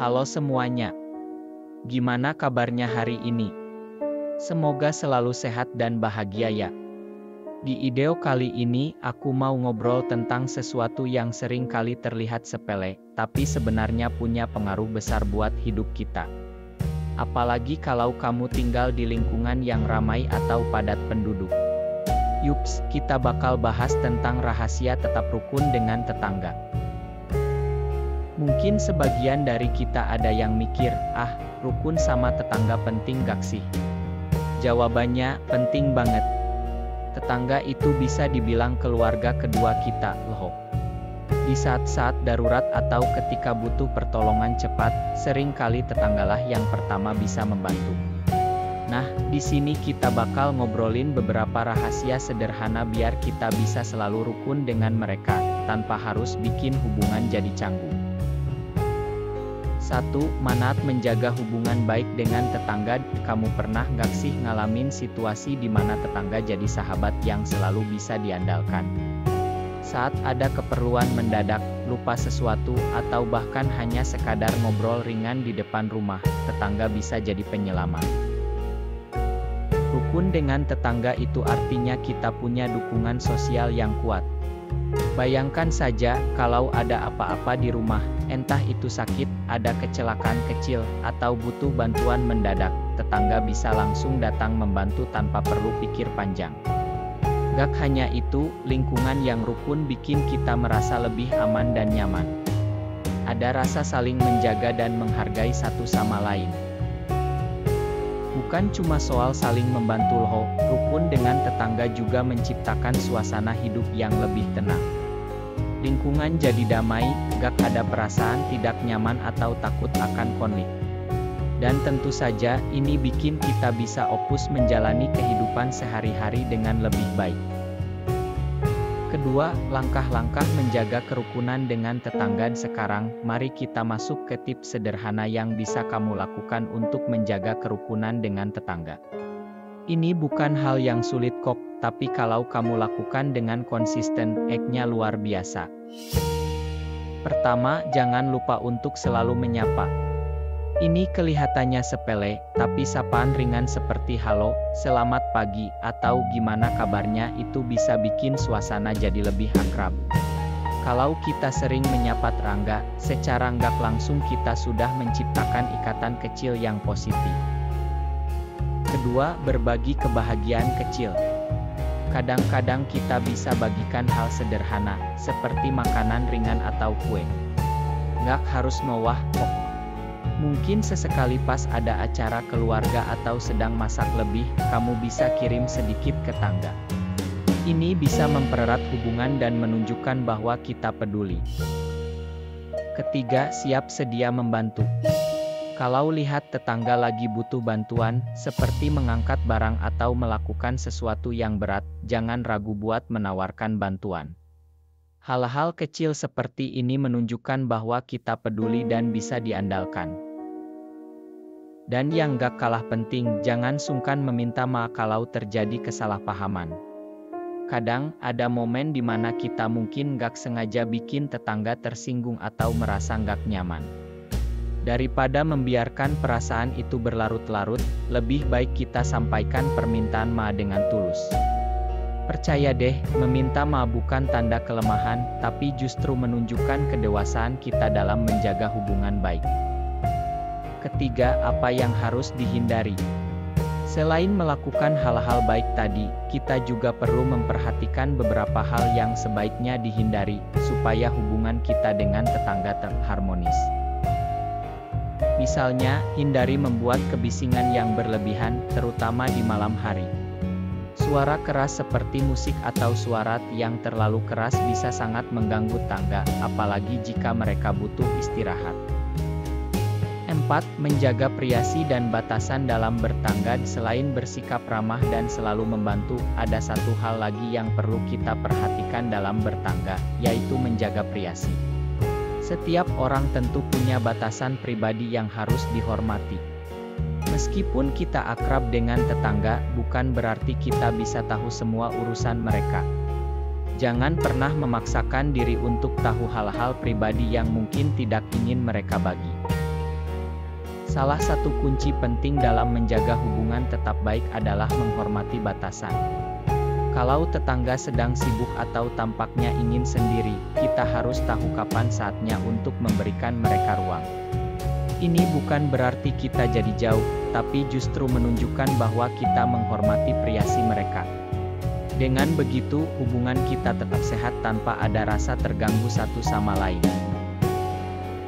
Halo semuanya, gimana kabarnya hari ini? Semoga selalu sehat dan bahagia ya. Di video kali ini, aku mau ngobrol tentang sesuatu yang sering kali terlihat sepele, tapi sebenarnya punya pengaruh besar buat hidup kita. Apalagi kalau kamu tinggal di lingkungan yang ramai atau padat penduduk. Yups, kita bakal bahas tentang rahasia tetap rukun dengan tetangga. Mungkin sebagian dari kita ada yang mikir, rukun sama tetangga penting gak sih? Jawabannya, penting banget. Tetangga itu bisa dibilang keluarga kedua kita, loh. Di saat-saat darurat atau ketika butuh pertolongan cepat, sering kali tetanggalah yang pertama bisa membantu. Nah, di sini kita bakal ngobrolin beberapa rahasia sederhana biar kita bisa selalu rukun dengan mereka, tanpa harus bikin hubungan jadi canggung. 1. Manat menjaga hubungan baik dengan tetangga. Kamu pernah gak sih ngalamin situasi di mana tetangga jadi sahabat yang selalu bisa diandalkan? Saat ada keperluan mendadak, lupa sesuatu, atau bahkan hanya sekadar ngobrol ringan di depan rumah, tetangga bisa jadi penyelamat. Rukun dengan tetangga itu artinya kita punya dukungan sosial yang kuat. Bayangkan saja, kalau ada apa-apa di rumah, entah itu sakit, ada kecelakaan kecil, atau butuh bantuan mendadak, tetangga bisa langsung datang membantu tanpa perlu pikir panjang. Gak hanya itu, lingkungan yang rukun bikin kita merasa lebih aman dan nyaman. Ada rasa saling menjaga dan menghargai satu sama lain. Bukan cuma soal saling membantu loh, rukun dengan tetangga juga menciptakan suasana hidup yang lebih tenang. Lingkungan jadi damai, gak ada perasaan tidak nyaman atau takut akan konflik. Dan tentu saja, ini bikin kita bisa fokus menjalani kehidupan sehari-hari dengan lebih baik. Kedua, langkah-langkah menjaga kerukunan dengan tetangga. Sekarang, mari kita masuk ke tips sederhana yang bisa kamu lakukan untuk menjaga kerukunan dengan tetangga. Ini bukan hal yang sulit kok, tapi kalau kamu lakukan dengan konsisten, efeknya luar biasa. Pertama, jangan lupa untuk selalu menyapa. Ini kelihatannya sepele, tapi sapaan ringan seperti halo, selamat pagi, atau gimana kabarnya itu bisa bikin suasana jadi lebih akrab. Kalau kita sering menyapa tetangga, secara nggak langsung kita sudah menciptakan ikatan kecil yang positif. Kedua, berbagi kebahagiaan kecil. Kadang-kadang kita bisa bagikan hal sederhana, seperti makanan ringan atau kue. Nggak harus mewah kok. Mungkin sesekali pas ada acara keluarga atau sedang masak lebih, kamu bisa kirim sedikit ke tetangga. Ini bisa mempererat hubungan dan menunjukkan bahwa kita peduli. Ketiga, siap sedia membantu. Kalau lihat tetangga lagi butuh bantuan, seperti mengangkat barang atau melakukan sesuatu yang berat, jangan ragu buat menawarkan bantuan. Hal-hal kecil seperti ini menunjukkan bahwa kita peduli dan bisa diandalkan. Dan yang gak kalah penting, jangan sungkan meminta maaf kalau terjadi kesalahpahaman. Kadang, ada momen di mana kita mungkin gak sengaja bikin tetangga tersinggung atau merasa gak nyaman. Daripada membiarkan perasaan itu berlarut-larut, lebih baik kita sampaikan permintaan maaf dengan tulus. Percaya deh, meminta maaf bukan tanda kelemahan, tapi justru menunjukkan kedewasaan kita dalam menjaga hubungan baik. Ketiga, apa yang harus dihindari? Selain melakukan hal-hal baik tadi, kita juga perlu memperhatikan beberapa hal yang sebaiknya dihindari, supaya hubungan kita dengan tetangga tetap harmonis. Misalnya, hindari membuat kebisingan yang berlebihan, terutama di malam hari. Suara keras seperti musik atau suara yang terlalu keras bisa sangat mengganggu tetangga, apalagi jika mereka butuh istirahat. 4. Menjaga privasi dan batasan dalam bertangga. Selain bersikap ramah dan selalu membantu, ada satu hal lagi yang perlu kita perhatikan dalam bertangga, yaitu menjaga privasi. Setiap orang tentu punya batasan pribadi yang harus dihormati. Meskipun kita akrab dengan tetangga, bukan berarti kita bisa tahu semua urusan mereka. Jangan pernah memaksakan diri untuk tahu hal-hal pribadi yang mungkin tidak ingin mereka bagi. Salah satu kunci penting dalam menjaga hubungan tetap baik adalah menghormati batasan. Kalau tetangga sedang sibuk atau tampaknya ingin sendiri, kita harus tahu kapan saatnya untuk memberikan mereka ruang. Ini bukan berarti kita jadi jauh, tapi justru menunjukkan bahwa kita menghormati privasi mereka. Dengan begitu, hubungan kita tetap sehat tanpa ada rasa terganggu satu sama lain.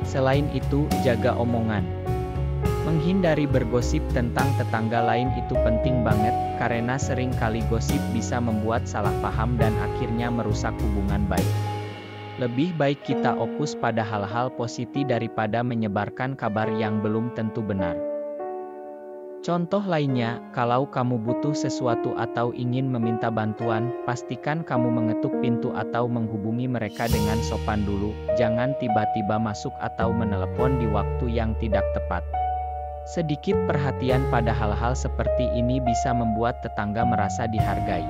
Selain itu, jaga omongan. Menghindari bergosip tentang tetangga lain itu penting banget, karena sering kali gosip bisa membuat salah paham dan akhirnya merusak hubungan baik. Lebih baik kita fokus pada hal-hal positif daripada menyebarkan kabar yang belum tentu benar. Contoh lainnya, kalau kamu butuh sesuatu atau ingin meminta bantuan, pastikan kamu mengetuk pintu atau menghubungi mereka dengan sopan dulu, jangan tiba-tiba masuk atau menelepon di waktu yang tidak tepat. Sedikit perhatian pada hal-hal seperti ini bisa membuat tetangga merasa dihargai.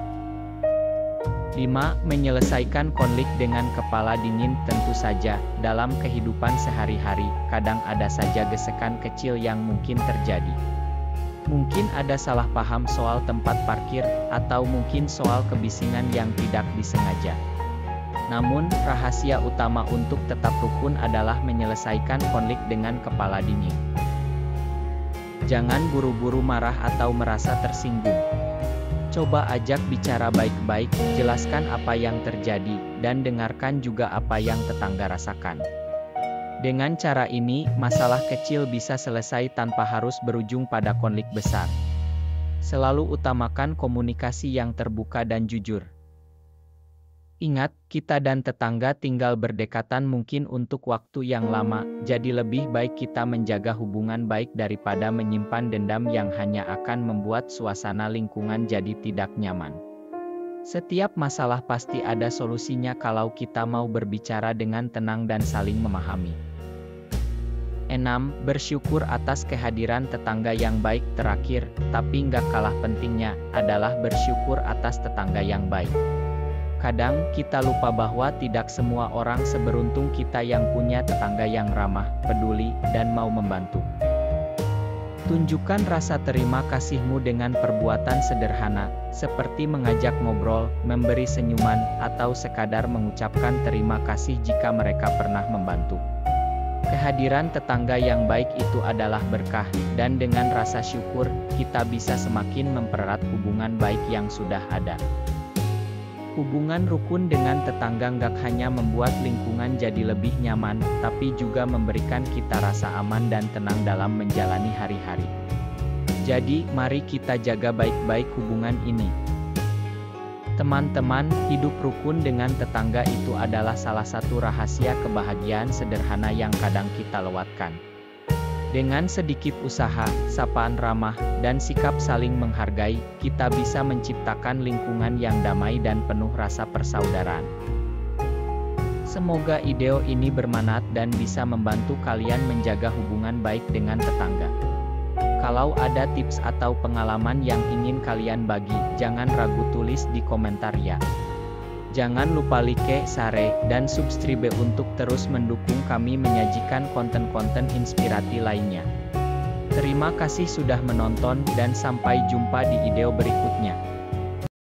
5. Menyelesaikan konflik dengan kepala dingin. Tentu saja, dalam kehidupan sehari-hari, kadang ada saja gesekan kecil yang mungkin terjadi. Mungkin ada salah paham soal tempat parkir, atau mungkin soal kebisingan yang tidak disengaja. Namun, rahasia utama untuk tetap rukun adalah menyelesaikan konflik dengan kepala dingin. Jangan buru-buru marah atau merasa tersinggung. Coba ajak bicara baik-baik, jelaskan apa yang terjadi, dan dengarkan juga apa yang tetangga rasakan. Dengan cara ini, masalah kecil bisa selesai tanpa harus berujung pada konflik besar. Selalu utamakan komunikasi yang terbuka dan jujur. Ingat, kita dan tetangga tinggal berdekatan mungkin untuk waktu yang lama, jadi lebih baik kita menjaga hubungan baik daripada menyimpan dendam yang hanya akan membuat suasana lingkungan jadi tidak nyaman. Setiap masalah pasti ada solusinya kalau kita mau berbicara dengan tenang dan saling memahami. 6. Bersyukur atas kehadiran tetangga yang baik. Terakhir, tapi nggak kalah pentingnya, adalah bersyukur atas tetangga yang baik. Kadang, kita lupa bahwa tidak semua orang seberuntung kita yang punya tetangga yang ramah, peduli, dan mau membantu. Tunjukkan rasa terima kasihmu dengan perbuatan sederhana, seperti mengajak ngobrol, memberi senyuman, atau sekadar mengucapkan terima kasih jika mereka pernah membantu. Kehadiran tetangga yang baik itu adalah berkah, dan dengan rasa syukur, kita bisa semakin mempererat hubungan baik yang sudah ada. Hubungan rukun dengan tetangga nggak hanya membuat lingkungan jadi lebih nyaman, tapi juga memberikan kita rasa aman dan tenang dalam menjalani hari-hari. Jadi, mari kita jaga baik-baik hubungan ini. Teman-teman, hidup rukun dengan tetangga itu adalah salah satu rahasia kebahagiaan sederhana yang kadang kita lewatkan. Dengan sedikit usaha, sapaan ramah, dan sikap saling menghargai, kita bisa menciptakan lingkungan yang damai dan penuh rasa persaudaraan. Semoga ide ini bermanfaat dan bisa membantu kalian menjaga hubungan baik dengan tetangga. Kalau ada tips atau pengalaman yang ingin kalian bagi, jangan ragu tulis di komentar ya. Jangan lupa like, share, dan subscribe untuk terus mendukung kami menyajikan konten-konten inspiratif lainnya. Terima kasih sudah menonton dan sampai jumpa di video berikutnya.